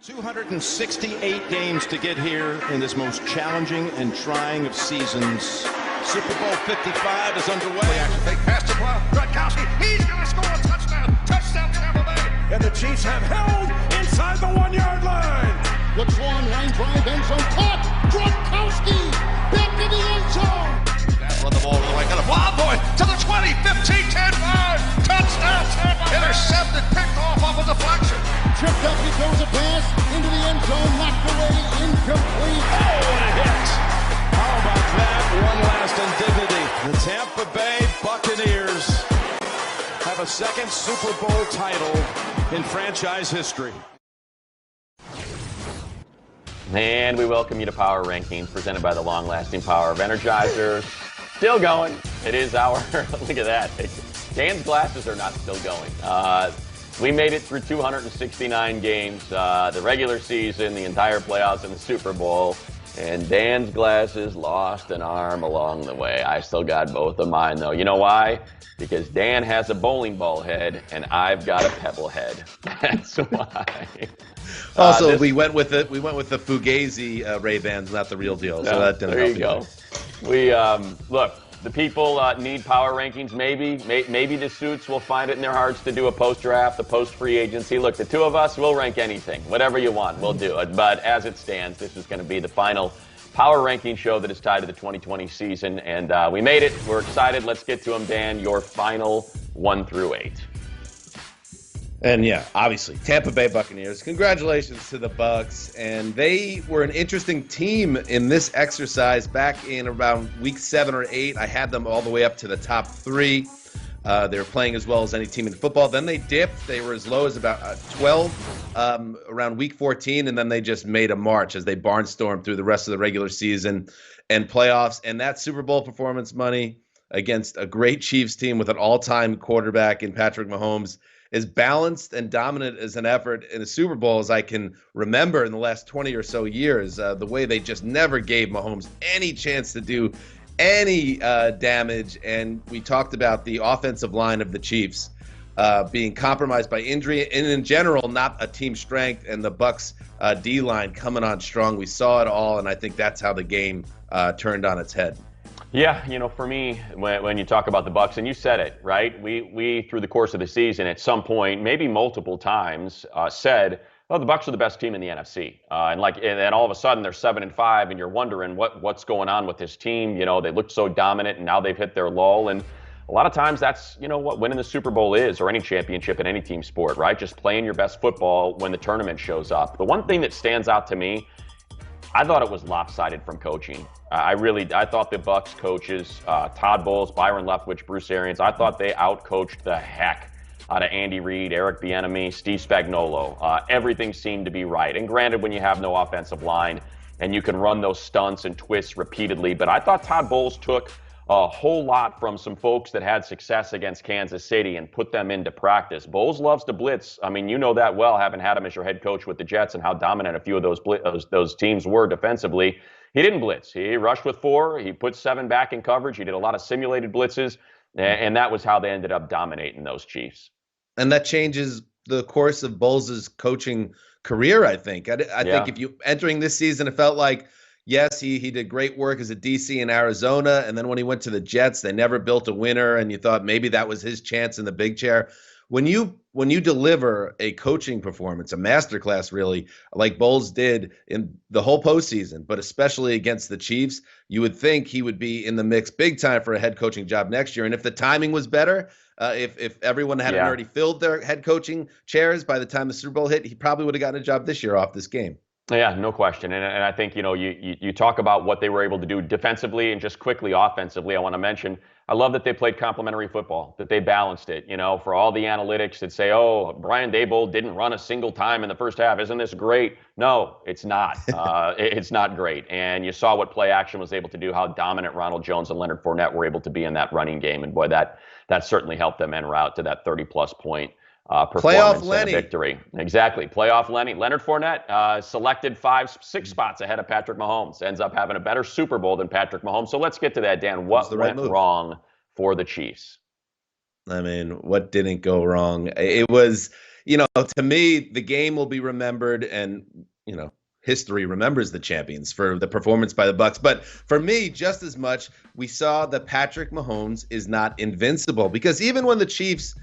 268 games to get here in this most challenging and trying of seasons. Super Bowl 55 is underway. They pass to Gronkowski. He's going to score a touchdown. Touchdown, Tampa Bay. And the Chiefs have held inside the 1-yard line. Looks long, line drive, end zone, caught. Gronkowski back to the end zone. Run the ball to the right. Got a wild boy to the 20, 15, 10, 5. Touchdown, Tampa. Intercepted, picked off a deflection. Tripped up, he throws a pass into the end zone, knocked away, incomplete. Oh, what a hit. How about that? One last indignity. The Tampa Bay Buccaneers have a second Super Bowl title in franchise history. And we welcome you to Power Rankings, presented by the long-lasting power of Energizers. Still going. It is our, look at that. Dan's glasses are not still going. We made it through 269 games, the regular season, the entire playoffs, and the Super Bowl. And Dan's glasses lost an arm along the way. I still got both of mine, though. You know why? Because Dan has a bowling ball head, and I've got a pebble head. That's why. Also, we went with the Fugazi Ray-Bans, not the real deal. So that didn't there you go. We look. The people need power rankings. Maybe the suits will find it in their hearts to do a post-draft, a post-free agency. Look, the two of us will rank anything. Whatever you want, we'll do it. But as it stands, this is going to be the final power ranking show that is tied to the 2020 season. And we made it. We're excited. Let's get to them, Dan. Your final 1 through 8. And yeah, obviously, Tampa Bay Buccaneers. Congratulations to the Bucs. And they were an interesting team in this exercise back in around week 7 or 8. I had them all the way up to the top 3. They were playing as well as any team in football. Then they dipped. They were as low as about 12 around week 14. And then they just made a march as they barnstormed through the rest of the regular season and playoffs. And that Super Bowl performance money against a great Chiefs team with an all-time quarterback in Patrick Mahomes, as balanced and dominant as an effort in the Super Bowl as I can remember in the last 20 or so years. The way they just never gave Mahomes any chance to do any damage. And we talked about the offensive line of the Chiefs being compromised by injury and in general not a team strength, and the Bucs D-line coming on strong. We saw it all, and I think that's how the game turned on its head. Yeah, you know, for me, when you talk about the Bucs, and you said it, right? We through the course of the season, at some point, maybe multiple times, said, "Oh, the Bucs are the best team in the NFC," and then all of a sudden they're 7-5, and you're wondering what's going on with this team. You know, they looked so dominant, and now they've hit their lull. And a lot of times, that's what winning the Super Bowl is, or any championship in any team sport, right? Just playing your best football when the tournament shows up. The one thing that stands out to me, I thought it was lopsided from coaching. I thought the Bucs coaches, Todd Bowles, Byron Leftwich, Bruce Arians, I thought they outcoached the heck out of Andy Reid, Eric Bieniemy, Steve Spagnuolo. Everything seemed to be right. And granted, when you have no offensive line and you can run those stunts and twists repeatedly, but I thought Todd Bowles took a whole lot from some folks that had success against Kansas City and put them into practice. Bowles loves to blitz. I mean, you know that well, having had him as your head coach with the Jets and how dominant a few of those teams were defensively. He didn't blitz. He rushed with 4. He put 7 back in coverage. He did a lot of simulated blitzes, and that was how they ended up dominating those Chiefs. And that changes the course of Bowles' coaching career, I think. I think if you entering this season, it felt like, yes, he did great work as a DC in Arizona, and then when he went to the Jets, they never built a winner, and you thought maybe that was his chance in the big chair. When you deliver a coaching performance, a masterclass really, like Bowles did in the whole postseason, but especially against the Chiefs, you would think he would be in the mix big time for a head coaching job next year. And if the timing was better, if everyone hadn't already filled their head coaching chairs by the time the Super Bowl hit, he probably would have gotten a job this year off this game. Yeah, no question. And I think, you talk about what they were able to do defensively and just quickly offensively. I want to mention, I love that they played complementary football, that they balanced it. For all the analytics that say, oh, Brian Daboll didn't run a single time in the first half. Isn't this great? No, it's not. It's not great. And you saw what play action was able to do, how dominant Ronald Jones and Leonard Fournette were able to be in that running game. And boy, that certainly helped them en route to that 30-plus point performance and a victory. Exactly. Playoff Lenny. Leonard Fournette selected 5-6 spots ahead of Patrick Mahomes. Ends up having a better Super Bowl than Patrick Mahomes. So let's get to that, Dan. What went wrong for the Chiefs? I mean, what didn't go wrong? It was, to me, the game will be remembered, and history remembers the champions for the performance by the Bucs. But for me, just as much, we saw that Patrick Mahomes is not invincible, because even when the Chiefs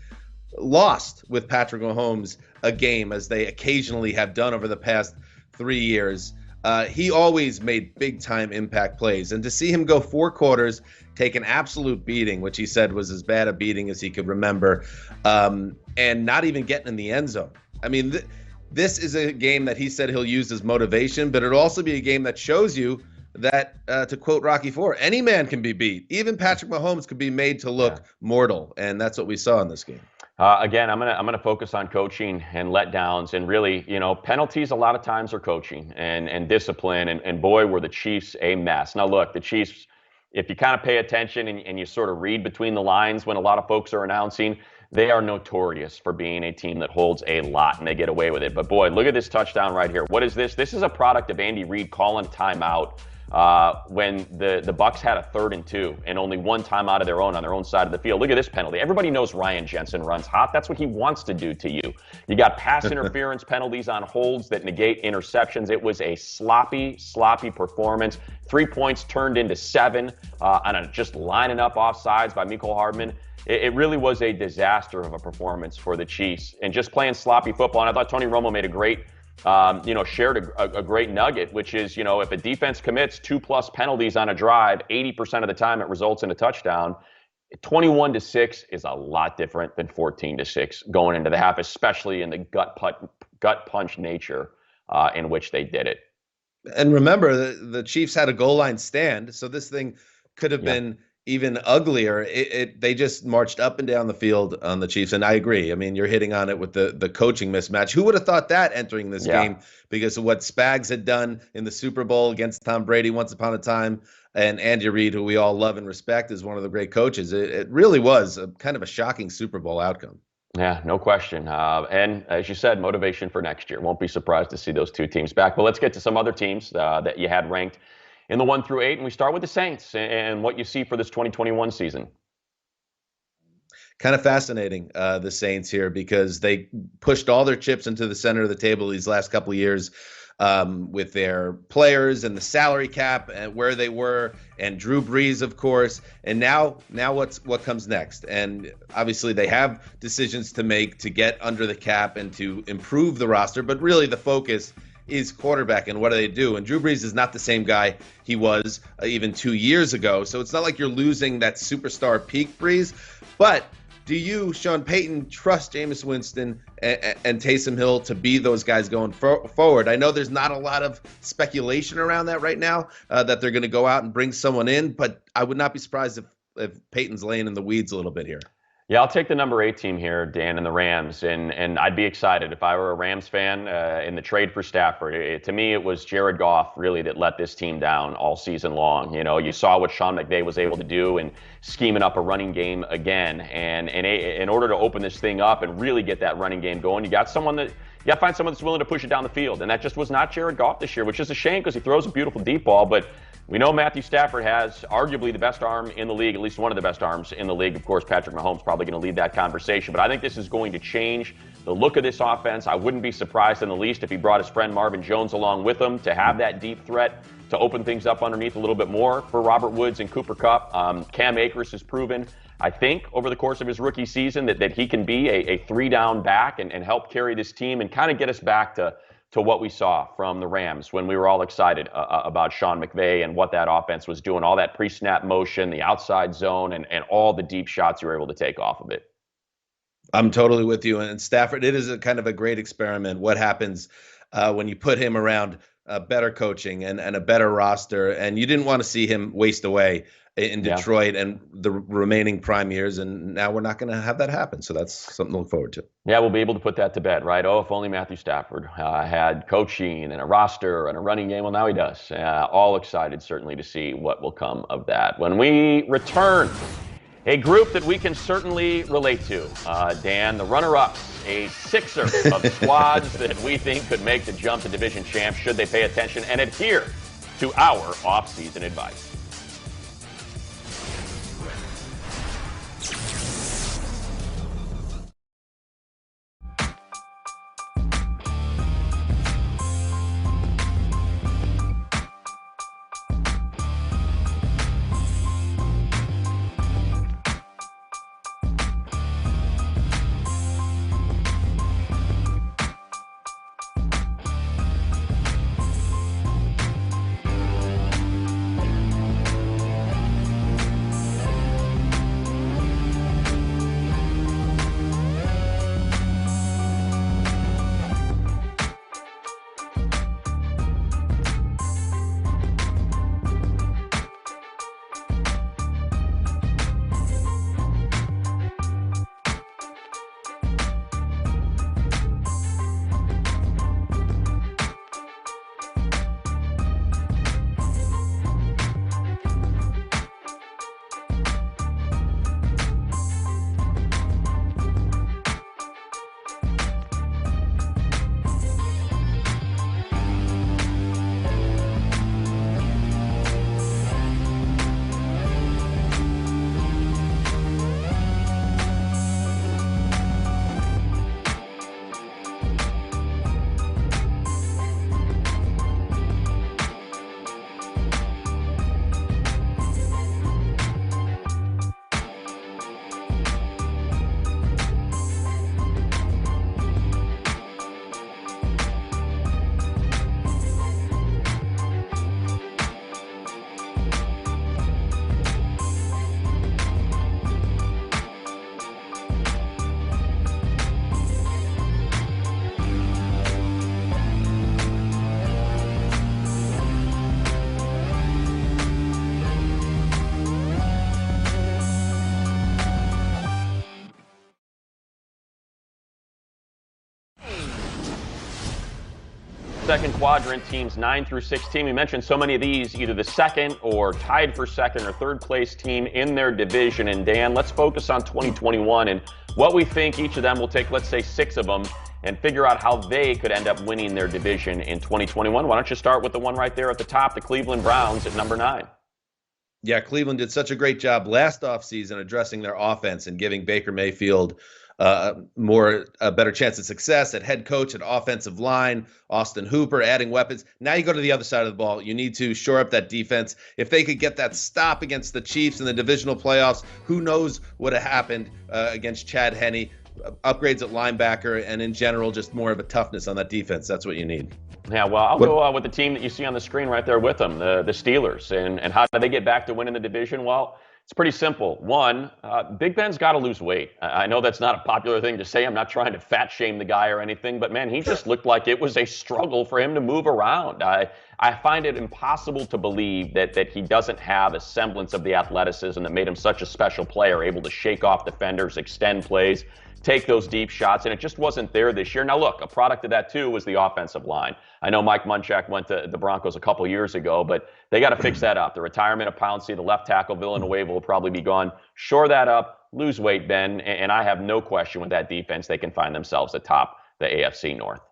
lost with Patrick Mahomes a game, as they occasionally have done over the past 3 years, he always made big-time impact plays. And to see him go 4 quarters, take an absolute beating, which he said was as bad a beating as he could remember, and not even getting in the end zone. I mean, this is a game that he said he'll use as motivation, but it'll also be a game that shows you that, to quote Rocky IV, any man can be beat. Even Patrick Mahomes could be made to look mortal, and that's what we saw in this game. Again, I'm gonna focus on coaching and letdowns, and really, penalties a lot of times are coaching and discipline, and boy, were the Chiefs a mess. Now look, the Chiefs, if you kind of pay attention and you sort of read between the lines when a lot of folks are announcing, they are notorious for being a team that holds a lot and they get away with it. But boy, look at this touchdown right here. What is this? This is a product of Andy Reid calling timeout when the Bucs had a 3rd and 2 and only one timeout of their own on their own side of the field. Look at this penalty. Everybody knows Ryan Jensen runs hot. That's what he wants to do to you. You got pass interference penalties on holds that negate interceptions. It was a sloppy performance. 3 points turned into 7 on just lining up offsides by Mecole Hardman. It really was a disaster of a performance for the Chiefs and just playing sloppy football. And I thought Tony Romo made a great shared a great nugget, which is, if a defense commits 2+ penalties on a drive, 80% of the time it results in a touchdown. 21-6 is a lot different than 14-6 going into the half, especially in the gut punch nature in which they did it. And remember, the Chiefs had a goal line stand, so this thing could have been even uglier. They just marched up and down the field on the Chiefs. And I agree. I mean, you're hitting on it with the coaching mismatch. Who would have thought that entering this game, because of what Spags had done in the Super Bowl against Tom Brady once upon a time, and Andy Reid, who we all love and respect, is one of the great coaches. It really was a kind of a shocking Super Bowl outcome. Yeah, no question. And as you said, motivation for next year. Won't be surprised to see those two teams back. But let's get to some other teams that you had ranked in the 1 through 8, and we start with the Saints and what you see for this 2021 season. Kind of fascinating, the Saints here, because they pushed all their chips into the center of the table these last couple of years with their players and the salary cap and where they were, and Drew Brees, of course. And now what comes next? And obviously they have decisions to make to get under the cap and to improve the roster, but really the focus is quarterback and what do they do? And Drew Brees is not the same guy he was even 2 years ago. So it's not like you're losing that superstar peak Brees. But do you, Sean Payton, trust Jameis Winston and Taysom Hill to be those guys going forward? I know there's not a lot of speculation around that right now, that they're going to go out and bring someone in, but I would not be surprised if Payton's laying in the weeds a little bit here. Yeah, I'll take the number 8 team here, Dan, and the Rams, and I'd be excited if I were a Rams fan in the trade for Stafford. To me, it was Jared Goff really that let this team down all season long. You saw what Sean McVay was able to do in scheming up a running game again, and in order to open this thing up and really get that running game going, you got to find someone that's willing to push it down the field, and that just was not Jared Goff this year, which is a shame because he throws a beautiful deep ball, but we know Matthew Stafford has arguably the best arm in the league, at least one of the best arms in the league. Of course, Patrick Mahomes probably going to lead that conversation, but I think this is going to change the look of this offense. I wouldn't be surprised in the least if he brought his friend Marvin Jones along with him to have that deep threat to open things up underneath a little bit more for Robert Woods and Cooper Kupp. Cam Akers has proven, I think, over the course of his rookie season that he can be a 3-down back and help carry this team and kind of get us back to what we saw from the Rams when we were all excited about Sean McVay and what that offense was doing, all that pre-snap motion, the outside zone, and all the deep shots you were able to take off of it. I'm totally with you. And Stafford, it is a kind of a great experiment. What happens when you put him around better coaching and a better roster, and you didn't want to see him waste away in Detroit and the remaining prime years, and now we're not going to have that happen. So that's something to look forward to. Yeah, we'll be able to put that to bed, right? Oh, if only Matthew Stafford had coaching and a roster and a running game. Well, now he does. All excited, certainly, to see what will come of that. When we return, a group that we can certainly relate to, Dan, the runner-ups, a sixer of squads that we think could make the jump to division champs should they pay attention and adhere to our off-season advice. second quadrant, teams 9 through 16. We mentioned so many of these, either the second or tied for second or third place team in their division. And Dan, let's focus on 2021 and what we think each of them will take, let's say 6 of them, and figure out how they could end up winning their division in 2021. Why don't you start with the one right there at the top, the Cleveland Browns at number 9. Yeah, Cleveland did such a great job last offseason addressing their offense and giving Baker Mayfield a better chance of success at head coach, at offensive line, Austin Hooper, adding weapons. Now you go to the other side of the ball. You need to shore up that defense. If they could get that stop against the Chiefs in the divisional playoffs, who knows what would have happened against Chad Henne. Upgrades at linebacker, and in general, just more of a toughness on that defense. That's what you need. Yeah, well, I'll go with the team that you see on the screen right there with them, the Steelers. And how do they get back to winning the division? Well, it's pretty simple. One, Big Ben's got to lose weight. I know that's not a popular thing to say. I'm not trying to fat shame the guy or anything, but man, he just looked like it was a struggle for him to move around. I find it impossible to believe that he doesn't have a semblance of the athleticism that made him such a special player, able to shake off defenders, extend plays, take those deep shots, and it just wasn't there this year. Now, look, a product of that, too, was the offensive line. I know Mike Munchak went to the Broncos a couple years ago, but they got to fix that up. The retirement of Pouncey, the left tackle, Villanueva will probably be gone. Shore that up, lose weight, Ben, and I have no question with that defense, they can find themselves atop the AFC North.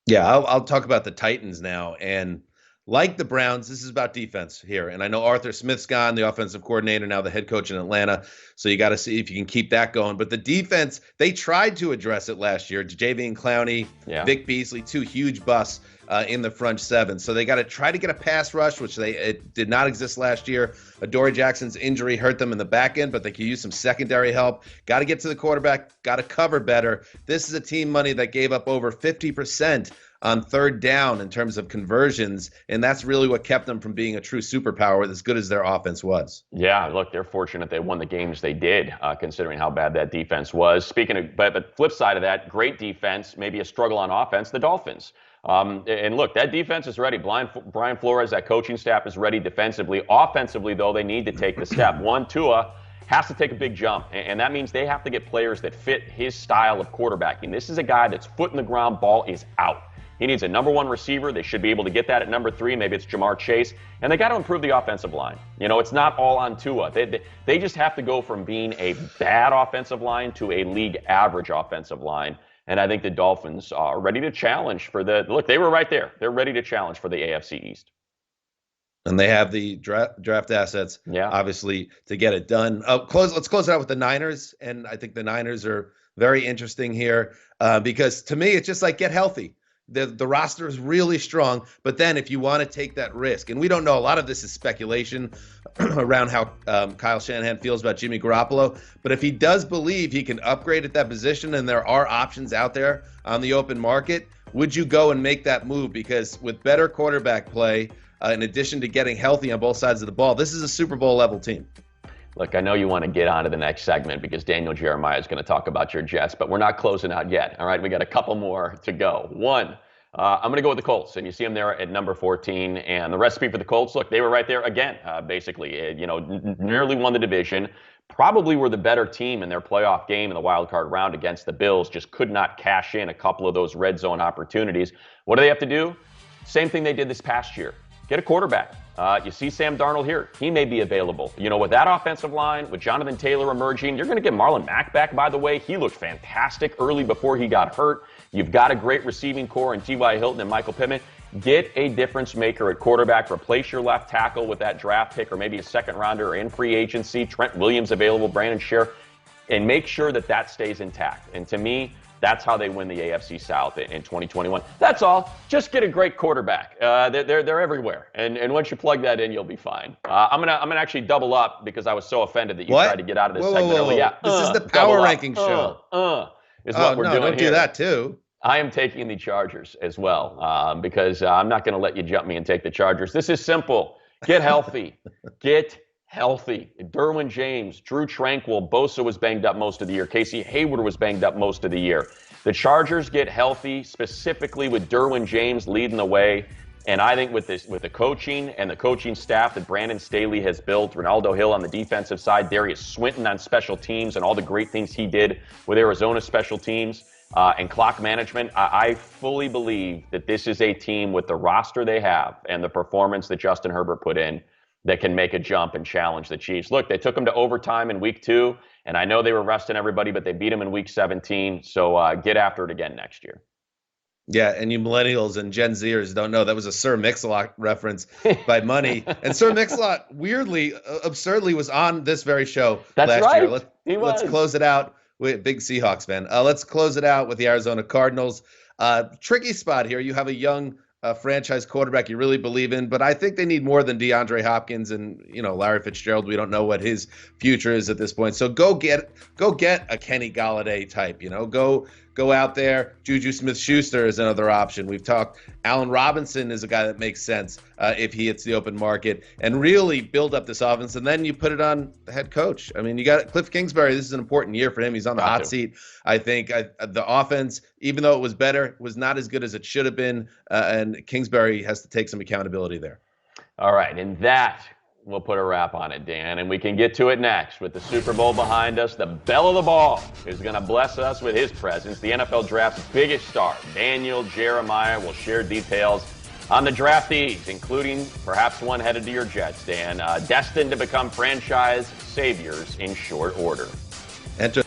Yeah, I'll talk about the Titans now, and like the Browns, this is about defense here. And I know Arthur Smith's gone, the offensive coordinator, now the head coach in Atlanta. So you got to see if you can keep that going. But the defense, they tried to address it last year. Javian Clowney, Vic Beasley, 2 huge busts in the front 7. So they got to try to get a pass rush, which it did not exist last year. Adoree Jackson's injury hurt them in the back end, but they could use some secondary help. Got to get to the quarterback, got to cover better. This is a team, Money, that gave up over 50% on third down in terms of conversions, and that's really what kept them from being a true superpower as good as their offense was. Yeah, look, they're fortunate they won the games they did, considering how bad that defense was. Speaking of, but flip side of that, great defense, maybe a struggle on offense, the Dolphins. And look, that defense is ready. Brian Flores, that coaching staff is ready defensively. Offensively, though, they need to take the step. One, Tua has to take a big jump, and that means they have to get players that fit his style of quarterbacking. This is a guy that's foot in the ground, ball is out. He needs a number 1 receiver. They should be able to get that at number 3. Maybe it's Jamar Chase. And they got to improve the offensive line. You know, it's not all on Tua. They just have to go from being a bad offensive line to a league average offensive line. And I think the Dolphins are ready to challenge for look, they were right there. They're ready to challenge for the AFC East. And they have the draft assets, obviously, to get it done. Let's close it out with the Niners. And I think the Niners are very interesting here because to me, it's just like get healthy. The roster is really strong, but then if you want to take that risk, and we don't know, a lot of this is speculation around how Kyle Shanahan feels about Jimmy Garoppolo, but if he does believe he can upgrade at that position and there are options out there on the open market, would you go and make that move? Because with better quarterback play, in addition to getting healthy on both sides of the ball, this is a Super Bowl level team. Look, I know you want to get on to the next segment because Daniel Jeremiah is going to talk about your Jets, but we're not closing out yet. All right, we got a couple more to go. One, I'm going to go with the Colts, and you see them there at number 14. And the recipe for the Colts, look, they were right there again, basically. Nearly won the division. Probably were the better team in their playoff game in the wild card round against the Bills. Just could not cash in a couple of those red zone opportunities. What do they have to do? Same thing they did this past year. Get a quarterback. You see Sam Darnold here. He may be available. With that offensive line, with Jonathan Taylor emerging, you're going to get Marlon Mack back, by the way. He looked fantastic early before he got hurt. You've got a great receiving core in T.Y. Hilton and Michael Pittman. Get a difference maker at quarterback. Replace your left tackle with that draft pick or maybe a second rounder or in free agency. Trent Williams available, Brandon Scherf, and make sure that stays intact. And to me, that's how they win the AFC South in 2021. That's all. Just get a great quarterback. They're everywhere, and once you plug that in, you'll be fine. I'm gonna actually double up because I was so offended that you tried to get out of this segment. Whoa. Yeah, this is the power ranking show. Is what we're doing don't here. Do that too. I am taking the Chargers as well because I'm not going to let you jump me and take the Chargers. This is simple. Get healthy. Get healthy. Derwin James, Drew Tranquill, Bosa was banged up most of the year. Casey Hayward was banged up most of the year. The Chargers get healthy, specifically with Derwin James leading the way. And I think with the coaching and the coaching staff that Brandon Staley has built, Ronaldo Hill on the defensive side, Darius Swinton on special teams, and all the great things he did with Arizona special teams, and clock management, I fully believe that this is a team with the roster they have and the performance that Justin Herbert put in that can make a jump and challenge the Chiefs. Look, they took them to overtime in week 2, and I know they were resting everybody, but they beat them in week 17. So get after it again next year. Yeah, and you millennials and Gen Zers don't know that was a Sir Mix-a-Lot reference by Money. And Sir Mix-a-Lot, weirdly, absurdly, was on this very show last year. Let's close it out with big Seahawks fan. Let's close it out with the Arizona Cardinals. Tricky spot here. You have a young franchise quarterback you really believe in, but I think they need more than DeAndre Hopkins and Larry Fitzgerald. We don't know what his future is at this point. So go get a Kenny Golladay type. Go out there. Juju Smith-Schuster is another option. We've talked. Allen Robinson is a guy that makes sense if he hits the open market, and really build up this offense. And then you put it on the head coach. I mean, you got Cliff Kingsbury. This is an important year for him. He's on the hot seat. I think the offense, even though it was better, was not as good as it should have been. And Kingsbury has to take some accountability there. All right, and that we'll put a wrap on it, Dan, and we can get to it next with the Super Bowl behind us. The belle of the ball is going to bless us with his presence. The NFL Draft's biggest star, Daniel Jeremiah, will share details on the draftees, including perhaps one headed to your Jets, Dan, destined to become franchise saviors in short order. Enter.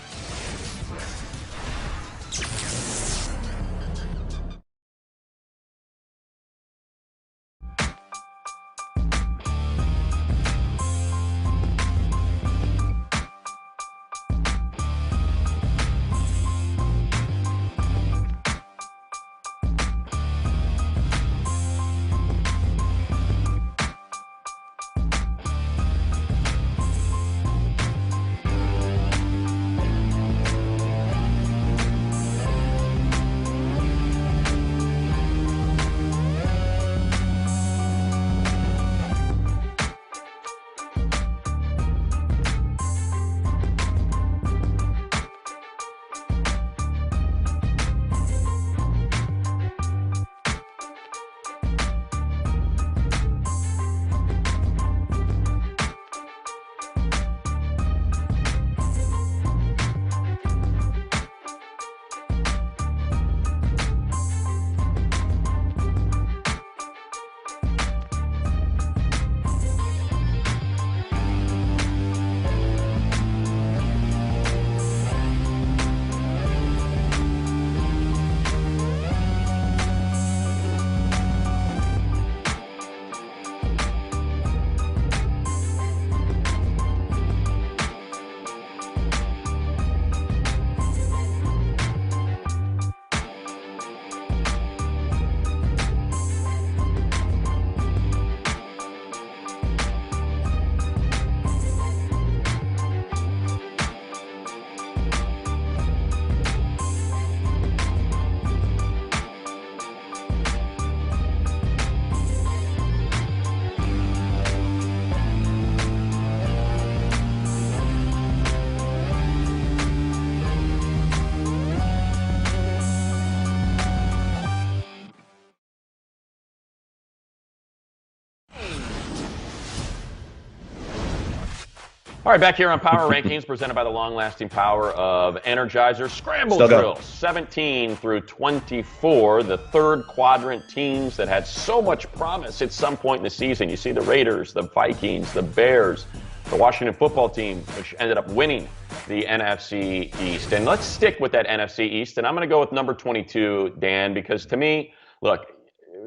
All right, back here on Power Rankings, presented by the long-lasting power of Energizer. Scramble drills, 17 through 24, the third quadrant teams that had so much promise at some point in the season. You see the Raiders, the Vikings, the Bears, the Washington football team, which ended up winning the NFC East. And let's stick with that NFC East, and I'm going to go with number 22, Dan, because to me, look,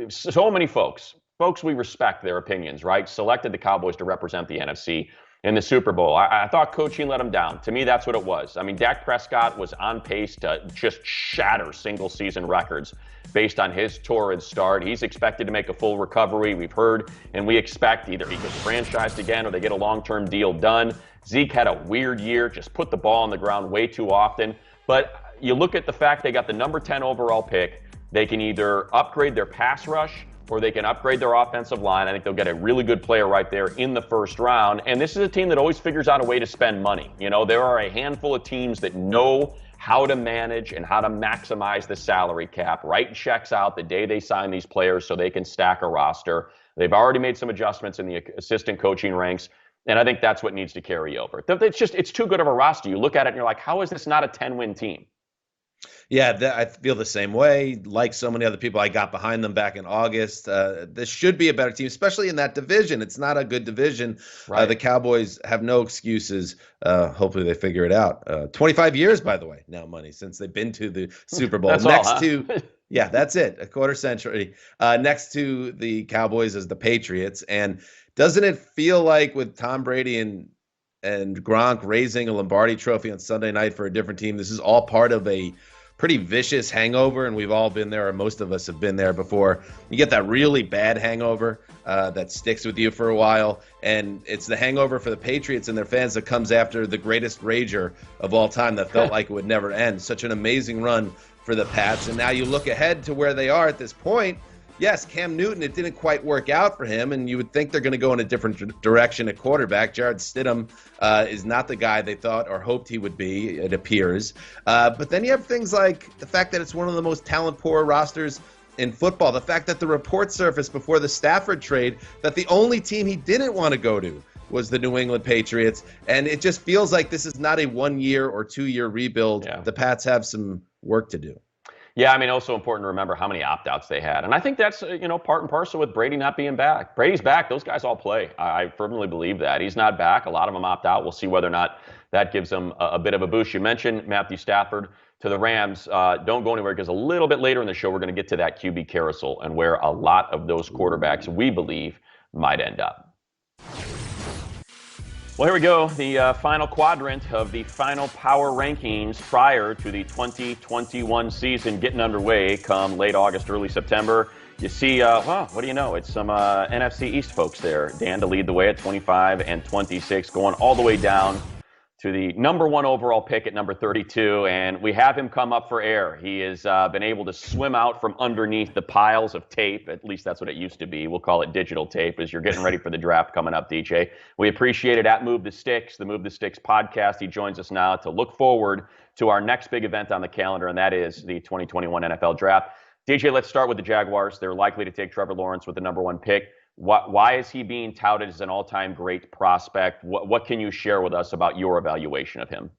so many folks we respect their opinions, right, selected the Cowboys to represent the NFC in the Super Bowl. I thought coaching let him down. To me, that's what it was. I mean, Dak Prescott was on pace to just shatter single-season records based on his torrid start. He's expected to make a full recovery. We've heard and we expect either he gets franchised again or they get a long-term deal done. Zeke had a weird year, just put the ball on the ground way too often. But you look at the fact they got the number 10 overall pick. They can either upgrade their pass rush or they can upgrade their offensive line. I think they'll get a really good player right there in the first round. And this is a team that always figures out a way to spend money. You know, there are a handful of teams that know how to manage and how to maximize the salary cap. Write checks out the day they sign these players so they can stack a roster. They've already made some adjustments in the assistant coaching ranks. And I think that's what needs to carry over. It's too good of a roster. You look at it and you're like, how is this not a 10-win team? Yeah, I feel the same way. Like so many other people, I got behind them back in August. This should be a better team, especially in that division. It's not a good division. Right. The Cowboys have no excuses. Hopefully they figure it out. 25 years, by the way, now money, since they've been to the Super Bowl. That's Next all, huh? to, yeah, that's it, a quarter century. Next to the Cowboys is the Patriots. And doesn't it feel like with Tom Brady and Gronk raising a Lombardi trophy on Sunday night for a different team, this is all part of a pretty vicious hangover, and we've all been there, or most of us have been there before. You get that really bad hangover that sticks with you for a while, and it's the hangover for the Patriots and their fans that comes after the greatest rager of all time that felt like it would never end. Such an amazing run for the Pats, and now you look ahead to where they are at this point. Yes, Cam Newton, it didn't quite work out for him, and you would think they're going to go in a different direction at quarterback. Jared Stidham is not the guy they thought or hoped he would be, it appears. But then you have things like the fact that it's one of the most talent-poor rosters in football, the fact that the report surfaced before the Stafford trade that the only team he didn't want to go to was the New England Patriots, and it just feels like this is not a 1 year or 2 year rebuild. Yeah. The Pats have some work to do. Yeah, I mean, also important to remember how many opt-outs they had. And I think that's, part and parcel with Brady not being back. Brady's back. Those guys all play. I firmly believe that. He's not back. A lot of them opt out. We'll see whether or not that gives them a bit of a boost. You mentioned Matthew Stafford to the Rams. Don't go anywhere because a little bit later in the show, we're going to get to that QB carousel and where a lot of those quarterbacks we believe might end up. Well, here we go. The final quadrant of the final power rankings prior to the 2021 season getting underway come late August, early September. You see, what do you know? It's some NFC East folks there. Dan to lead the way at 25 and 26, going all the way down to the number 1 overall pick at number 32, and we have him come up for air. He has been able to swim out from underneath the piles of tape. At least that's what it used to be. We'll call it digital tape as you're getting ready for the draft coming up, DJ. We appreciate it at Move the Sticks, the Move the Sticks podcast. He joins us now to look forward to our next big event on the calendar, and that is the 2021 NFL Draft. DJ, let's start with the Jaguars. They're likely to take Trevor Lawrence with the number 1 pick. Why is he being touted as an all-time great prospect? What can you share with us about your evaluation of him?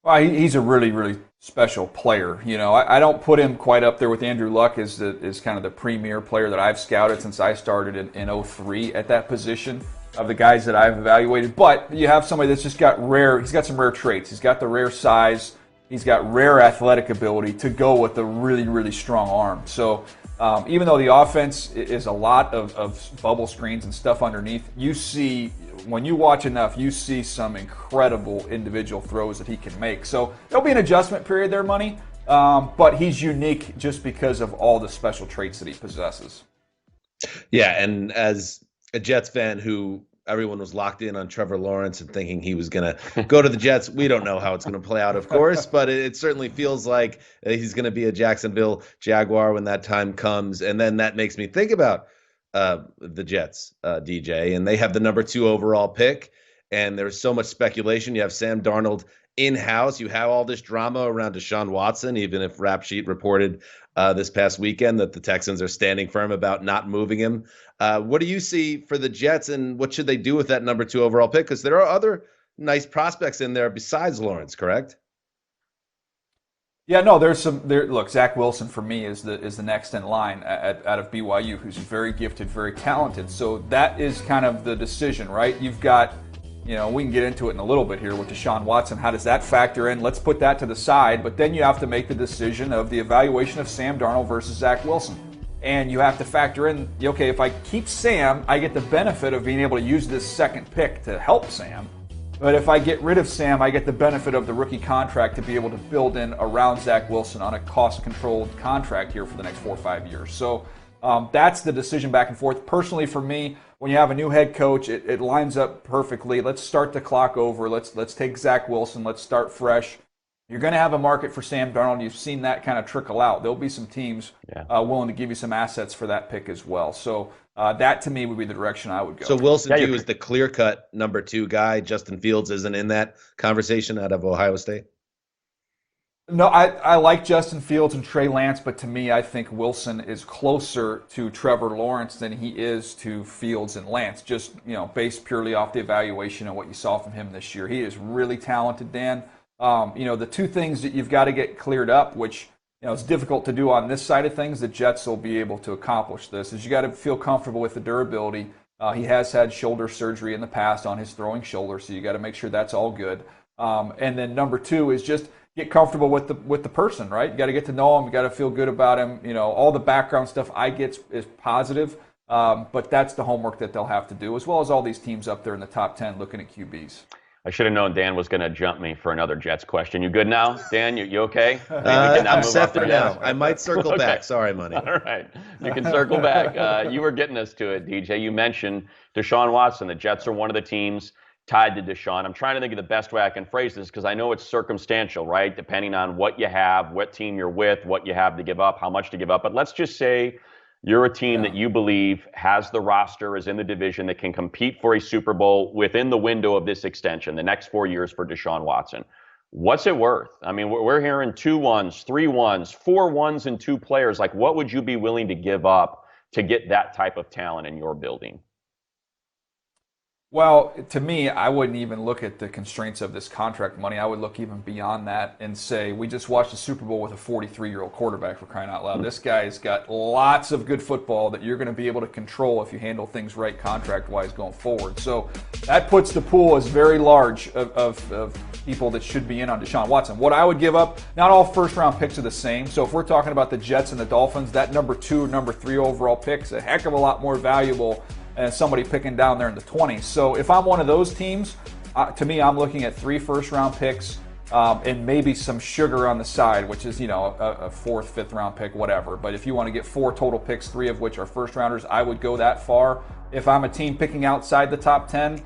Well, he's a really, really special player. I don't put him quite up there with Andrew Luck as kind of the premier player that I've scouted since I started in 2003 at that position of the guys that I've evaluated. But you have somebody that's just he's got some rare traits. He's got the rare size. He's got rare athletic ability to go with a really, really strong arm. So even though the offense is a lot of bubble screens and stuff underneath, you see, when you watch enough, you see some incredible individual throws that he can make. So there'll be an adjustment period there, Money, but he's unique just because of all the special traits that he possesses. Yeah, and as a Jets fan who everyone was locked in on Trevor Lawrence and thinking he was going to go to the Jets. We don't know how it's going to play out, of course, but it certainly feels like he's going to be a Jacksonville Jaguar when that time comes. And then that makes me think about the Jets, DJ, and they have the number 2 overall pick. And there's so much speculation. You have Sam Darnold in-house. You have all this drama around Deshaun Watson, even if Rap Sheet reported this past weekend that the Texans are standing firm about not moving him. What do you see for the Jets, and what should they do with that number 2 overall pick? Because there are other nice prospects in there besides Lawrence, correct? Yeah, no, there's some. Look, Zach Wilson for me is the next in line out of BYU, who's very gifted, very talented. So that is kind of the decision, right? You've got, we can get into it in a little bit here with Deshaun Watson. How does that factor in? Let's put that to the side. But then you have to make the decision of the evaluation of Sam Darnold versus Zach Wilson. And you have to factor in, okay, if I keep Sam, I get the benefit of being able to use this second pick to help Sam. But if I get rid of Sam, I get the benefit of the rookie contract to be able to build in around Zach Wilson on a cost-controlled contract here for the next 4 or 5 years. So that's the decision back and forth. Personally, for me, when you have a new head coach, it lines up perfectly. Let's start the clock over. Let's take Zach Wilson. Let's start fresh. You're going to have a market for Sam Darnold. You've seen that kind of trickle out. There'll be some teams willing to give you some assets for that pick as well. So that, to me, would be the direction I would go. So Wilson, to you, is the clear-cut number 2 guy. Justin Fields isn't in that conversation out of Ohio State? No, I like Justin Fields and Trey Lance, but to me, I think Wilson is closer to Trevor Lawrence than he is to Fields and Lance, just based purely off the evaluation and what you saw from him this year. He is really talented, Dan. The two things that you've got to get cleared up, which it's difficult to do on this side of things, the Jets will be able to accomplish this, is you got to feel comfortable with the durability. He has had shoulder surgery in the past on his throwing shoulder, so you got to make sure that's all good. And then number two is just get comfortable with the person, right? You got to get to know him. You got to feel good about him. All the background stuff I get is positive, but that's the homework that they'll have to do, as well as all these teams up there in the top 10 looking at QBs. I should have known Dan was going to jump me for another Jets question. You good now, Dan? You okay? I'm set for now. I might circle back. Sorry, Money. All right. You can circle back. You were getting us to it, DJ. You mentioned Deshaun Watson. The Jets are one of the teams tied to Deshaun. I'm trying to think of the best way I can phrase this because I know it's circumstantial, right? Depending on what you have, what team you're with, what you have to give up, how much to give up. But let's just say you're a team that you believe has the roster, is in the division that can compete for a Super Bowl within the window of this extension, the next 4 years for Deshaun Watson. What's it worth? I mean, we're hearing 2 1s, 3 1s, 4 1s, and 2 players. Like, what would you be willing to give up to get that type of talent in your building? Well, to me, I wouldn't even look at the constraints of this contract money. I would look even beyond that and say, we just watched the Super Bowl with a 43-year-old quarterback, for crying out loud. This guy's got lots of good football that you're going to be able to control if you handle things right contract-wise going forward. So that puts the pool as very large of people that should be in on Deshaun Watson. What I would give up, not all first-round picks are the same. So if we're talking about the Jets and the Dolphins, that number 2, number 3 overall pick's a heck of a lot more valuable and somebody picking down there in the 20s. So if I'm one of those teams, to me, I'm looking at 3 first-round picks and maybe some sugar on the side, which is, a 4th, 5th round pick, whatever. But if you want to get 4 total picks, 3 of which are first-rounders, I would go that far. If I'm a team picking outside the top 10,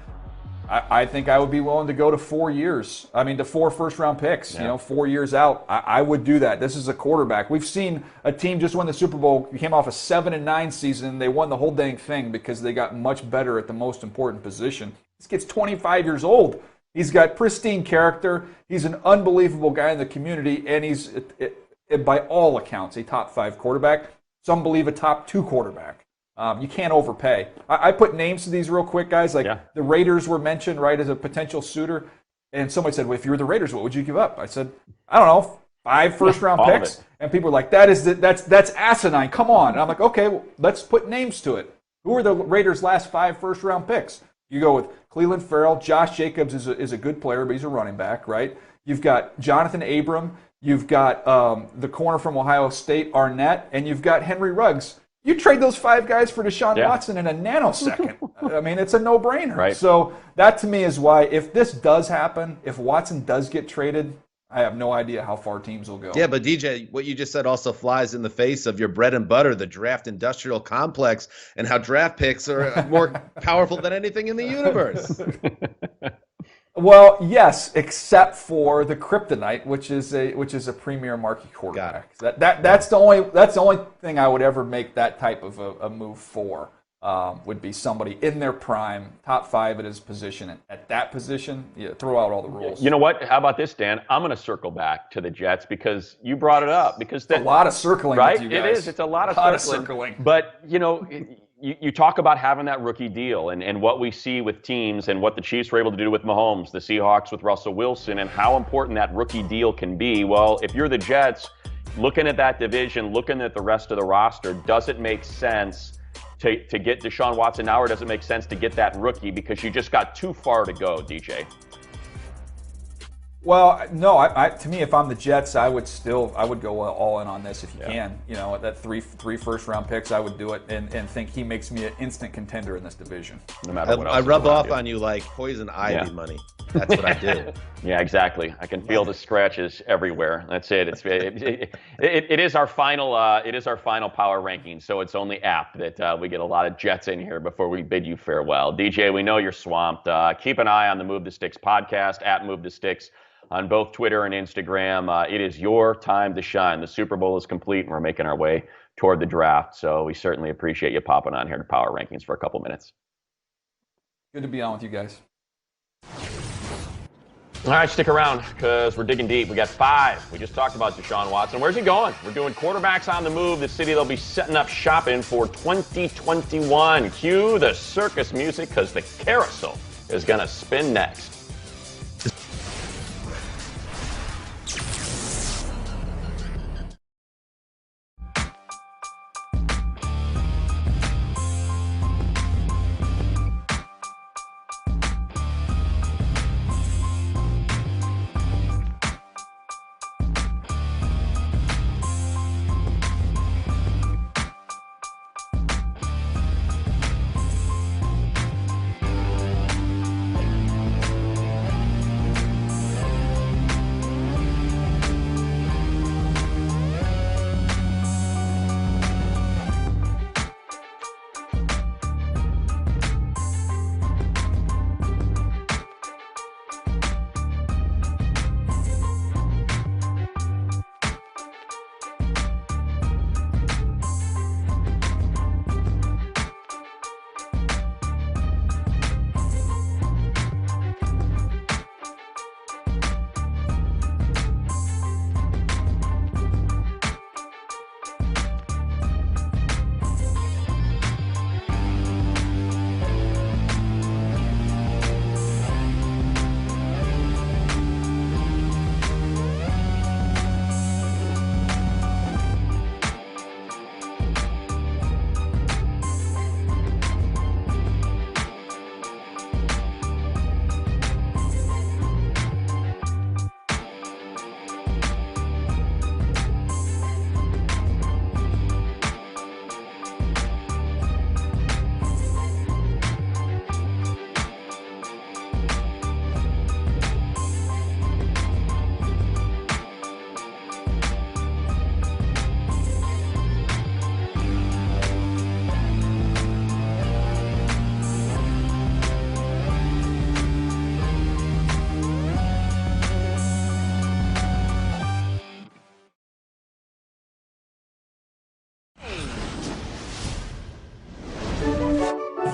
I think I would be willing to go to 4 years. I mean, to 4 first-round picks, 4 years out. I would do that. This is a quarterback. We've seen a team just win the Super Bowl. We came off a 7-9 season. They won the whole dang thing because they got much better at the most important position. This kid's 25 years old. He's got pristine character. He's an unbelievable guy in the community, and he's, by all accounts, a top 5 quarterback. Some believe a top 2 quarterback. You can't overpay. I put names to these real quick, guys. The Raiders were mentioned, right, as a potential suitor. And somebody said, well, if you were the Raiders, what would you give up? I said, I don't know, 5 first-round picks. And people were like, that's asinine. Come on. And I'm like, okay, well, let's put names to it. Who are the Raiders' last 5 first-round picks? You go with Cleveland Farrell. Josh Jacobs is a good player, but he's a running back, right? You've got Jonathan Abram. You've got the corner from Ohio State, Arnett. And you've got Henry Ruggs. You trade those 5 guys for Deshaun Watson in a nanosecond. I mean, it's a no-brainer. Right. So that, to me, is why if this does happen, if Watson does get traded, I have no idea how far teams will go. Yeah, but DJ, what you just said also flies in the face of your bread and butter, the draft industrial complex, and how draft picks are more powerful than anything in the universe. Well, yes, except for the kryptonite, which is a premier marquee quarterback. That's the only thing I would ever make that type of a move for. Would be somebody in their prime, top 5 at his position. At that position, throw out all the rules. You know what? How about this, Dan? I'm going to circle back to the Jets because you brought it up. Because a lot of circling, right? With you guys. It is. It's a lot of circling. But you talk about having that rookie deal and what we see with teams and what the Chiefs were able to do with Mahomes, the Seahawks with Russell Wilson, and how important that rookie deal can be. Well, if you're the Jets, looking at that division, looking at the rest of the roster, does it make sense to get Deshaun Watson now, or does it make sense to get that rookie because you just got too far to go, DJ? Well, no. To me, if I'm the Jets, I would go all in on this if you can. That three first round picks, I would do it and think he makes me an instant contender in this division. No matter what else. I rub off on you like poison ivy money. That's what I do. Yeah, exactly. I can feel the scratches everywhere. That's it. It is our final. It is our final power ranking. So it's only apt that we get a lot of Jets in here before we bid you farewell. DJ, we know you're swamped. Keep an eye on the Move the Sticks podcast at Move the Sticks on both Twitter and Instagram. It is your time to shine. The Super Bowl is complete, and we're making our way toward the draft. So we certainly appreciate you popping on here to Power Rankings for a couple minutes. Good to be on with you guys. All right, stick around because we're digging deep. We got 5. We just talked about Deshaun Watson. Where's he going? We're doing quarterbacks on the move. The city they'll be setting up shop in for 2021. Cue the circus music because the carousel is going to spin next.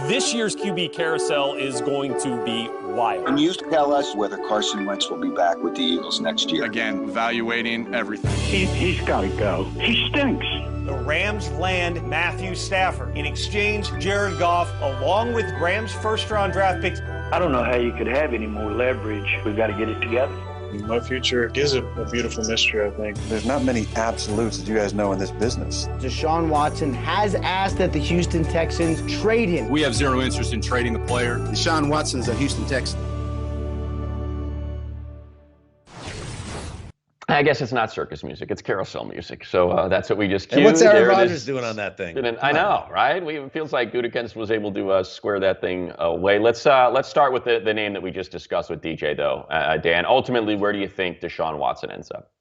This year's QB carousel is going to be wild. Can you tell us whether Carson Wentz will be back with the Eagles next year? Again, evaluating everything. He's got to go. He stinks. The Rams land Matthew Stafford. In exchange, Jared Goff, along with Rams' first-round draft picks. I don't know how you could have any more leverage. We've got to get it together. My future is a beautiful mystery, I think. There's not many absolutes, as you guys know, in this business. Deshaun Watson has asked that the Houston Texans trade him. We have zero interest in trading the player. Deshaun Watson's a Houston Texan. I guess it's not circus music; it's carousel music. So that's what we just cued. And what's Aaron Rodgers doing on that thing? I know, right? It feels like Gutekunst was able to square that thing away. Let's start with the name that we just discussed with DJ, though. Dan, ultimately, where do you think Deshaun Watson ends up?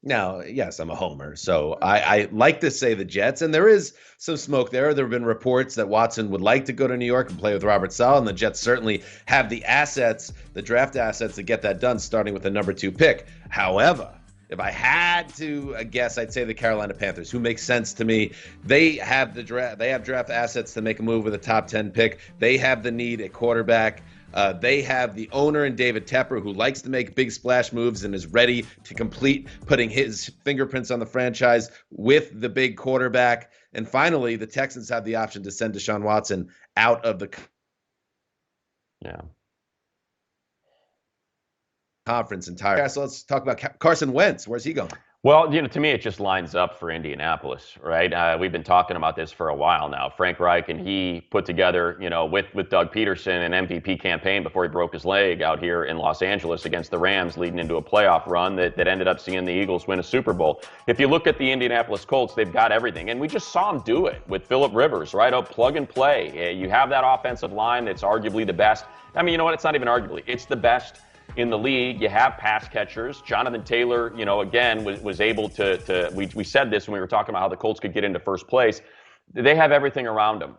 Now, yes, I'm a homer, so I like to say the Jets, and there is some smoke there. There have been reports that Watson would like to go to New York and play with Robert Saleh, and the Jets certainly have the assets, the draft assets, to get that done, starting with the number 2 pick. However, if I had to guess, I'd say the Carolina Panthers, who makes sense to me. They have draft assets to make a move with a top 10 pick. They have the need at quarterback. They have the owner in David Tepper, who likes to make big splash moves and is ready to complete putting his fingerprints on the franchise with the big quarterback. And finally, the Texans have the option to send Deshaun Watson out of the conference entirely. So let's talk about Carson Wentz. Where's he going? Well, to me, it just lines up for Indianapolis, right? We've been talking about this for a while now. Frank Reich and he put together, with Doug Peterson, an MVP campaign before he broke his leg out here in Los Angeles against the Rams, leading into a playoff run that ended up seeing the Eagles win a Super Bowl. If you look at the Indianapolis Colts, they've got everything. And we just saw them do it with Phillip Rivers, right? Plug and play. You have that offensive line that's arguably the best. I mean, you know what? It's not even arguably. It's the best in the league. You have pass catchers. Jonathan Taylor, again, was able to we said this when we were talking about how the Colts could get into first place. They have everything around them.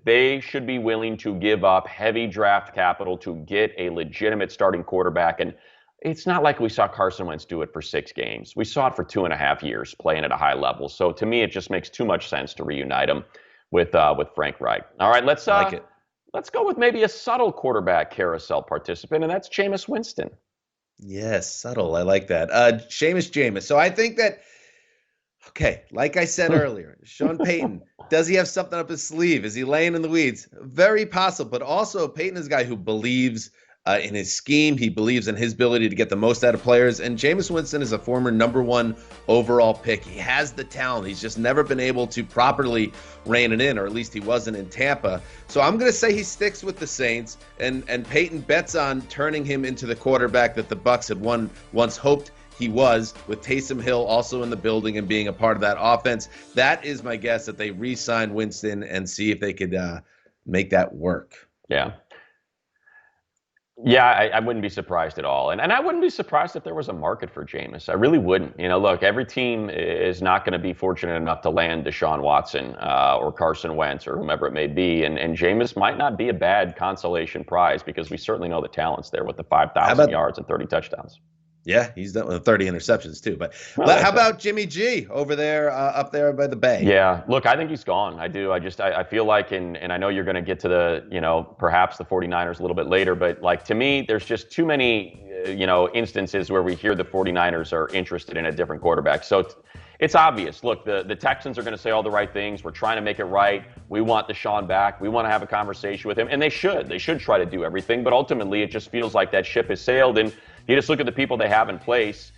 They should be willing to give up heavy draft capital to get a legitimate starting quarterback. And it's not like we saw Carson Wentz do it for 6 games. We saw it for 2.5 years playing at a high level. So to me, it just makes too much sense to reunite him with Frank Reich. All right, let's like it. Let's go with maybe a subtle quarterback carousel participant, and that's Jameis Winston. Yes, subtle. I like that. Jameis. So I think that, okay, like I said earlier, Sean Payton, does he have something up his sleeve? Is he laying in the weeds? Very possible, but also Payton is a guy who believes in his scheme. He believes in his ability to get the most out of players. And Jameis Winston is a former number 1 overall pick. He has the talent. He's just never been able to properly rein it in, or at least he wasn't in Tampa. So I'm going to say he sticks with the Saints, and Peyton bets on turning him into the quarterback that the Bucs had once hoped he was, with Taysom Hill also in the building and being a part of that offense. That is my guess, that they re-sign Winston and see if they could make that work. Yeah, I wouldn't be surprised at all. And I wouldn't be surprised if there was a market for Jameis. I really wouldn't. Look, every team is not going to be fortunate enough to land Deshaun Watson or Carson Wentz or whomever it may be. And Jameis might not be a bad consolation prize, because we certainly know the talent's there with the 5,000 yards and 30 touchdowns. Yeah, he's done with 30 interceptions too. But how about Jimmy G over there, up there by the Bay? Yeah, look, I think he's gone. I do. I feel like, and I know you're going to get to the, perhaps the 49ers a little bit later, but like, to me, there's just too many, instances where we hear the 49ers are interested in a different quarterback. So it's obvious. Look, the Texans are going to say all the right things. We're trying to make it right. We want Deshaun back. We want to have a conversation with him. And they should. They should try to do everything. But ultimately, it just feels like that ship has sailed. And you just look at the people they have in place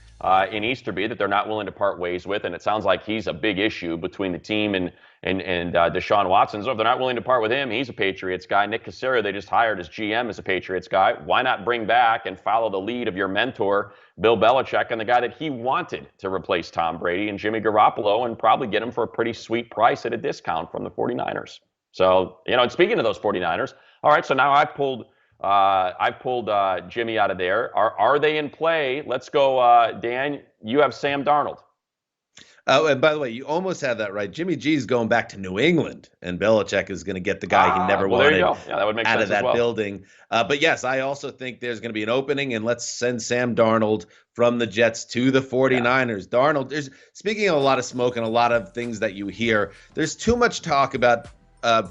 in Easterby that they're not willing to part ways with. And it sounds like he's a big issue between the team and Deshaun Watson. So if they're not willing to part with him, he's a Patriots guy. Nick Casario, they just hired as GM, as a Patriots guy. Why not bring back and follow the lead of your mentor, Bill Belichick, and the guy that he wanted to replace Tom Brady, and Jimmy Garoppolo, and probably get him for a pretty sweet price at a discount from the 49ers. So, and speaking of those 49ers, all right, so now I've pulled Jimmy out of there. Are they in play? Let's go, Dan. You have Sam Darnold. Oh, and by the way, you almost had that right. Jimmy G's going back to New England, and Belichick is going to get the guy he never wanted that would make out sense of that building. But yes, I also think there's going to be an opening, and let's send Sam Darnold from the Jets to the 49ers. Darnold, speaking of a lot of smoke and a lot of things that you hear, there's too much talk about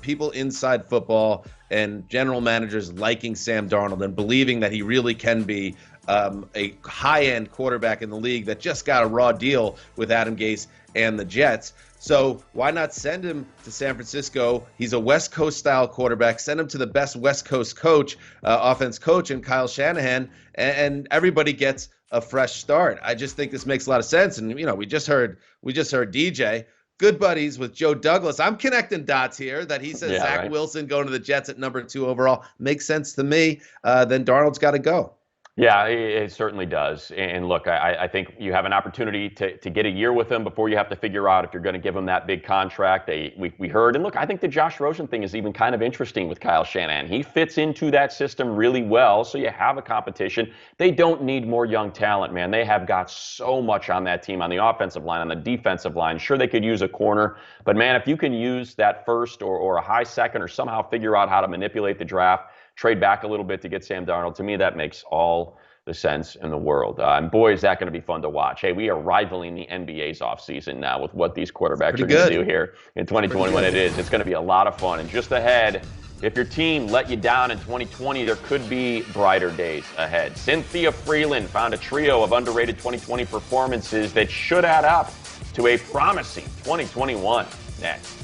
people inside football and general managers liking Sam Darnold and believing that he really can be a high-end quarterback in the league that just got a raw deal with Adam Gase and the Jets. So why not send him to San Francisco? He's a West Coast-style quarterback. Send him to the best West Coast coach, offense coach, and Kyle Shanahan, and everybody gets a fresh start. I just think this makes a lot of sense. And we just heard DJ, good buddies with Joe Douglas. I'm connecting dots here that he says Zach Wilson going to the Jets at number 2 overall makes sense to me. Then Darnold's got to go. Yeah, it certainly does. And look, I think you have an opportunity to get a year with him before you have to figure out if you're going to give him that big contract. We heard, and look, I think the Josh Rosen thing is even kind of interesting with Kyle Shanahan. He fits into that system really well, so you have a competition. They don't need more young talent, man. They have got so much on that team, on the offensive line, on the defensive line. Sure, they could use a corner, but man, if you can use that first or a high second or somehow figure out how to manipulate the draft, trade back a little bit to get Sam Darnold, to me, that makes all the sense in the world. And boy, is that going to be fun to watch. Hey, we are rivaling the NBA's offseason now with what these quarterbacks are going to do here in 2021. It is. It's going to be a lot of fun. And just ahead, if your team let you down in 2020, there could be brighter days ahead. Cynthia Freeland found a trio of underrated 2020 performances that should add up to a promising 2021. Next.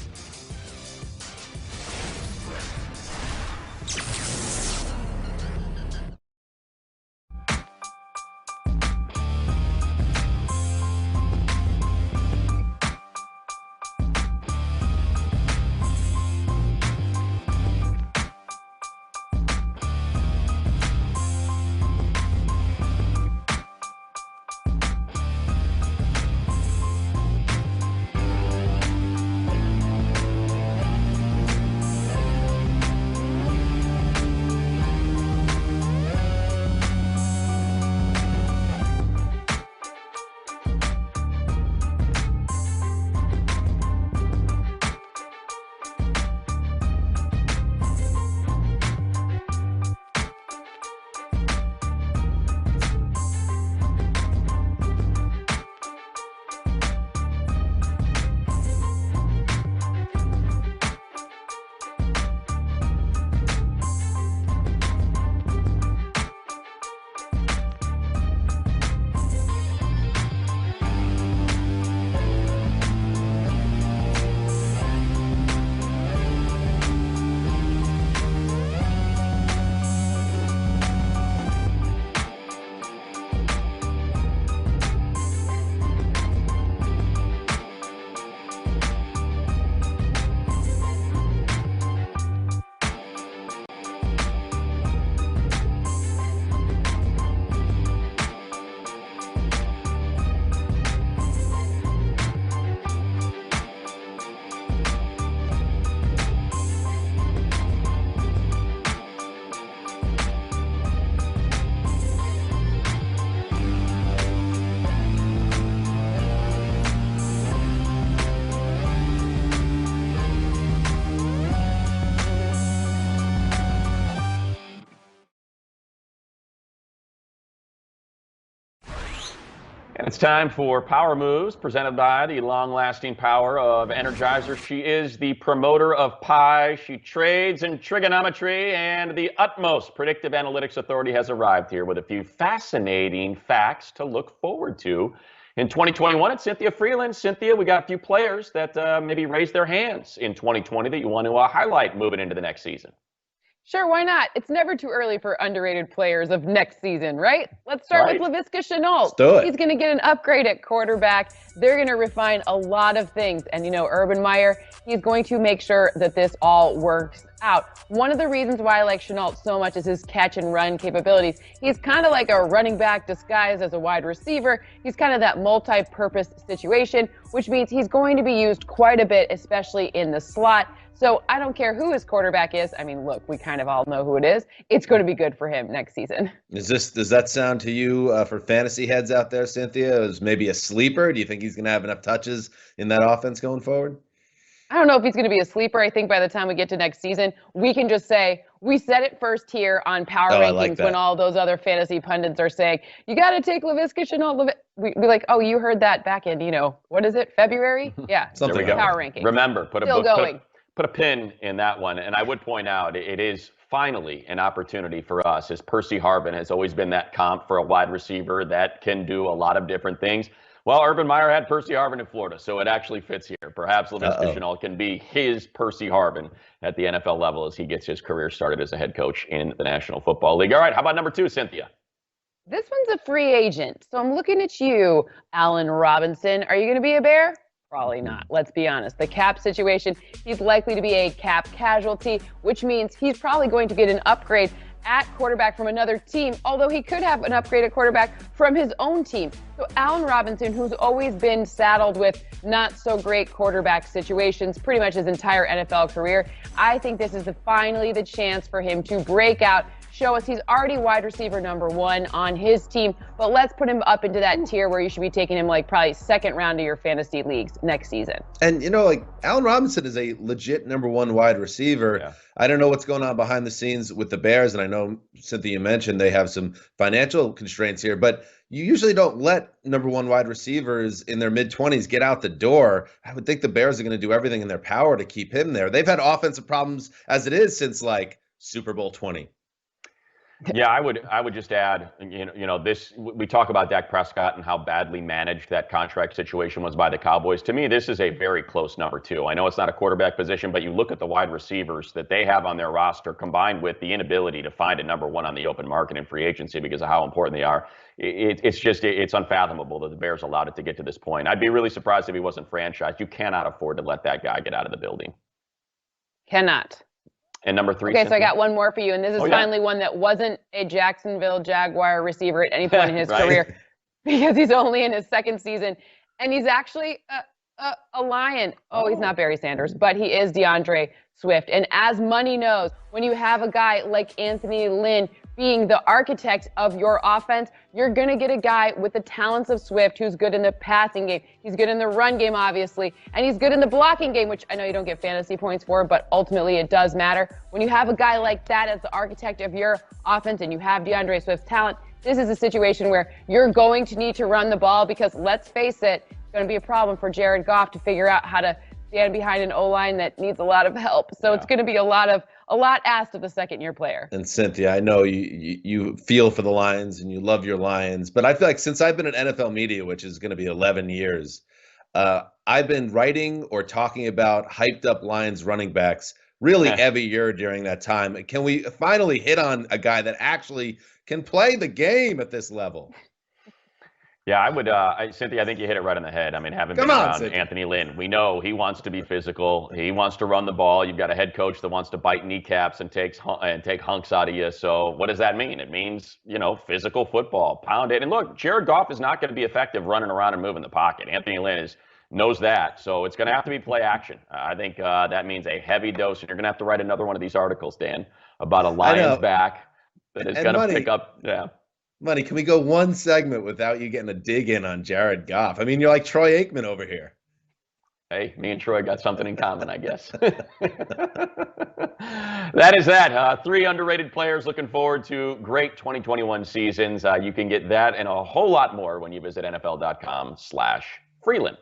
And it's time for Power Moves, presented by the long-lasting power of Energizer. She is the promoter of pi. She trades in trigonometry, and the utmost predictive analytics authority has arrived here with a few fascinating facts to look forward to. In 2021, it's Cynthia Freeland. Cynthia, we got a few players that maybe raised their hands in 2020 that you want to highlight moving into the next season. Sure, why not? It's never too early for underrated players of next season, right? Let's start with Laviska Shenault. He's going to get an upgrade at quarterback. They're going to refine a lot of things. And, Urban Meyer, he's going to make sure that this all works out. One of the reasons why I like Shenault so much is his catch and run capabilities. He's kind of like a running back disguised as a wide receiver. He's kind of that multi-purpose situation, which means he's going to be used quite a bit, especially in the slot. So I don't care who his quarterback is. I mean, look, we kind of all know who it is. It's going to be good for him next season. Does that sound to you for fantasy heads out there, Cynthia? Is maybe a sleeper? Do you think he's going to have enough touches in that offense going forward? I don't know if he's going to be a sleeper. I think by the time we get to next season, we can just say we said it first here on Power Rankings when all those other fantasy pundits are saying, you got to take Laviska Shenault. We're like, oh, you heard that back in, what is it, February? Yeah. There we go. Power Rankings. Remember, put put a pin in that one. And I would point out it is finally an opportunity for us, as Percy Harvin has always been that comp for a wide receiver that can do a lot of different things. Well, Urban Meyer had Percy Harvin in Florida, so it actually fits here. Perhaps Laviska Shenault can be his Percy Harvin at the NFL level as he gets his career started as a head coach in the National Football League. All right, how about number 2, Cynthia? This one's a free agent, so I'm looking at you, Allen Robinson. Are you going to be a Bear? Probably not. Let's be honest. The cap situation, he's likely to be a cap casualty, which means he's probably going to get an upgrade at quarterback from another team, although he could have an upgrade at quarterback from his own team. So Allen Robinson, who's always been saddled with not so great quarterback situations pretty much his entire NFL career, I think this is finally the chance for him to break out, show us he's already wide receiver number 1 on his team, but let's put him up into that tier where you should be taking him like probably second round of your fantasy leagues next season. And, like Allen Robinson is a legit number 1 wide receiver. Yeah. I don't know what's going on behind the scenes with the Bears, and I know, Cynthia mentioned they have some financial constraints here, but you usually don't let number 1 wide receivers in their mid-20s get out the door. I would think the Bears are going to do everything in their power to keep him there. They've had offensive problems as it is since like Super Bowl 20. Yeah, I would just add, this, we talk about Dak Prescott and how badly managed that contract situation was by the Cowboys. To me, this is a very close number 2. I know it's not a quarterback position, but you look at the wide receivers that they have on their roster combined with the inability to find a number 1 on the open market in free agency because of how important they are. It's unfathomable that the Bears allowed it to get to this point. I'd be really surprised if he wasn't franchised. You cannot afford to let that guy get out of the building. Cannot. And number 3. Okay, Cynthia? so I got one more for you, and this is finally one that wasn't a Jacksonville Jaguar receiver at any point in his career because he's only in his 2nd season, and he's actually a Lion. Oh, he's not Barry Sanders, but he is DeAndre Swift. And as money knows, when you have a guy like Anthony Lynn being the architect of your offense, you're going to get a guy with the talents of Swift who's good in the passing game. He's good in the run game, obviously, and he's good in the blocking game, which I know you don't get fantasy points for, but ultimately it does matter. When you have a guy like that as the architect of your offense and you have DeAndre Swift's talent, this is a situation where you're going to need to run the ball because, let's face it, it's going to be a problem for Jared Goff to figure out how to stand behind an O-line that needs a lot of help. So it's going to be a lot asked of the second-year player. And Cynthia, I know you feel for the Lions and you love your Lions, but I feel like since I've been in NFL media, which is going to be 11 years, I've been writing or talking about hyped-up Lions running backs really every year during that time. Can we finally hit on a guy that actually can play the game at this level? Yeah, I would, Cynthia, I think you hit it right on the head. I mean, having been around Anthony Lynn, we know he wants to be physical. He wants to run the ball. You've got a head coach that wants to bite kneecaps and take hunks out of you. So what does that mean? It means, physical football, pound it. And look, Jared Goff is not going to be effective running around and moving the pocket. Anthony Lynn knows that. So it's going to have to be play action. I think that means a heavy dose. And you're going to have to write another one of these articles, Dan, about a Lions back that is going to pick up. Yeah. Money, can we go one segment without you getting a dig in on Jared Goff? I mean, you're like Troy Aikman over here. Hey, me and Troy got something in common, I guess. That is that. 3 underrated players looking forward to great 2021 seasons. You can get that and a whole lot more when you visit NFL.com/Freeland.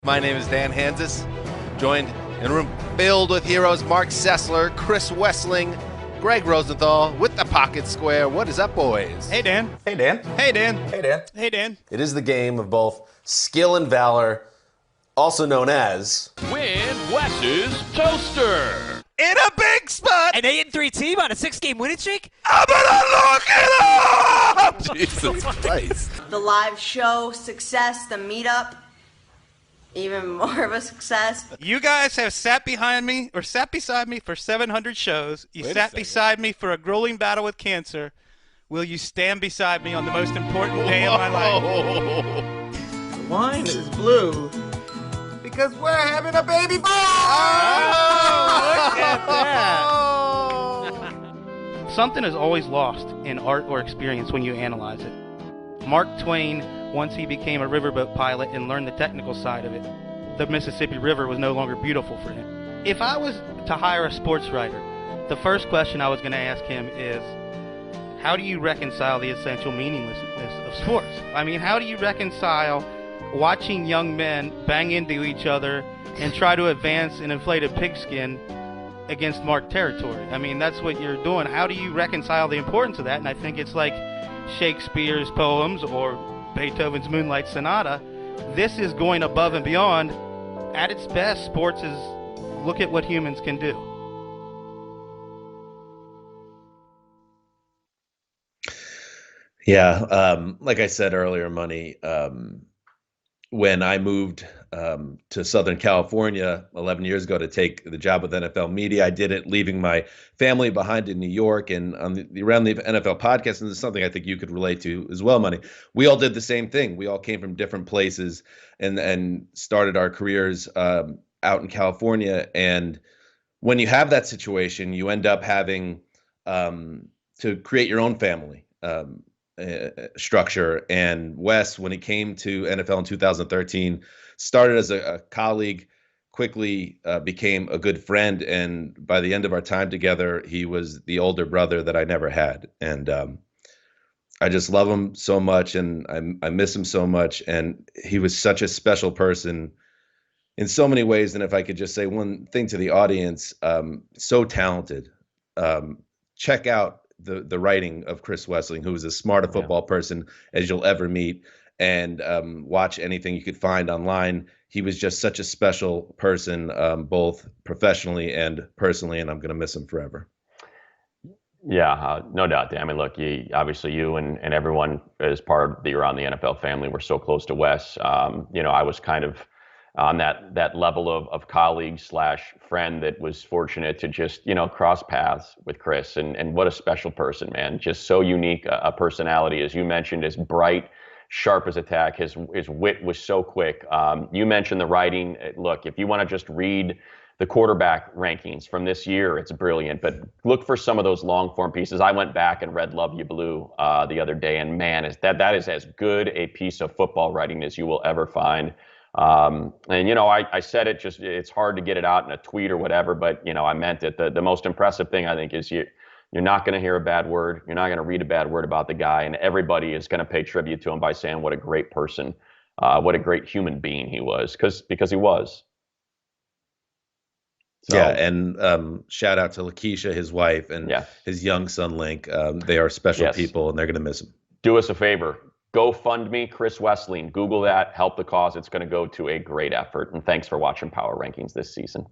My name is Dan Hansis, joined in a room filled with heroes Mark Sessler, Chris Wesseling, Greg Rosenthal with the Pocket Square. What is up, boys? Hey, Dan. Hey, Dan. Hey, Dan. Hey, Dan. Hey, Dan. It is the game of both skill and valor, also known as... Win Wes's Toaster. In a big spot. An 8-3 team on a 6-game winning streak? I'm gonna look it up! Jesus Christ. The live show success, the meetup, even more of a success. You guys have sat beside me for 700 shows. You sat beside me for a grueling battle with cancer. Will you stand beside me on the most important day of my life? The wine is blue because we're having a baby boy! Oh, look at that! Something is always lost in art or experience when you analyze it. Mark Twain, once he became a riverboat pilot and learned the technical side of it, the Mississippi River was no longer beautiful for him. If I was to hire a sports writer, the first question I was going to ask him is, how do you reconcile the essential meaninglessness of sports? I mean, how do you reconcile watching young men bang into each other and try to advance an inflated pigskin against marked territory? I mean, that's what you're doing. How do you reconcile the importance of that? And I think it's like Shakespeare's poems or Beethoven's Moonlight Sonata. This is going above and beyond. At its best, sports is look at what humans can do. Yeah, like I said earlier, Money, when I moved to Southern California 11 years ago to take the job with NFL Media, I did it leaving my family behind in New York. And on around the NFL podcast, and this is something I think you could relate to as well, Money, we all did the same thing. We all came from different places and started our careers out in California. And when you have that situation, you end up having to create your own family structure. And Wes, when he came to NFL in 2013, started as a colleague, quickly became a good friend. And by the end of our time together, he was the older brother that I never had. And I just love him so much, and I miss him so much. And he was such a special person in so many ways. And if I could just say one thing to the audience, so talented. Check out the writing of Chris Wesseling, who is as smart a football person as you'll ever meet, and watch anything you could find online. He was just such a special person, both professionally and personally, and I'm going to miss him forever. Yeah, no doubt. I mean, look, obviously you and everyone as part of you're on the NFL family. We're so close to Wes. I was kind of on that level of colleague / friend that was fortunate to just, cross paths with Chris. And what a special person, man. Just so unique a personality, as you mentioned, as bright, sharp as a tack. His wit was so quick. You mentioned the writing. Look, if you want to just read the quarterback rankings from this year, it's brilliant. But look for some of those long form pieces. I went back and read Love You Blue the other day, and man, that is as good a piece of football writing as you will ever find. I said it, just it's hard to get it out in a tweet or whatever, but I meant it. The most impressive thing I think is you're not going to hear a bad word. You're not going to read a bad word about the guy, and everybody is going to pay tribute to him by saying what a great person, what a great human being he was, because he was. So, yeah, and shout out to Lakeisha, his wife, and his young son Link. They are special people, and they're going to miss him. Do us a favor. GoFundMe Chris Wesseling. Google that. Help the cause. It's going to go to a great effort. And thanks for watching Power Rankings this season.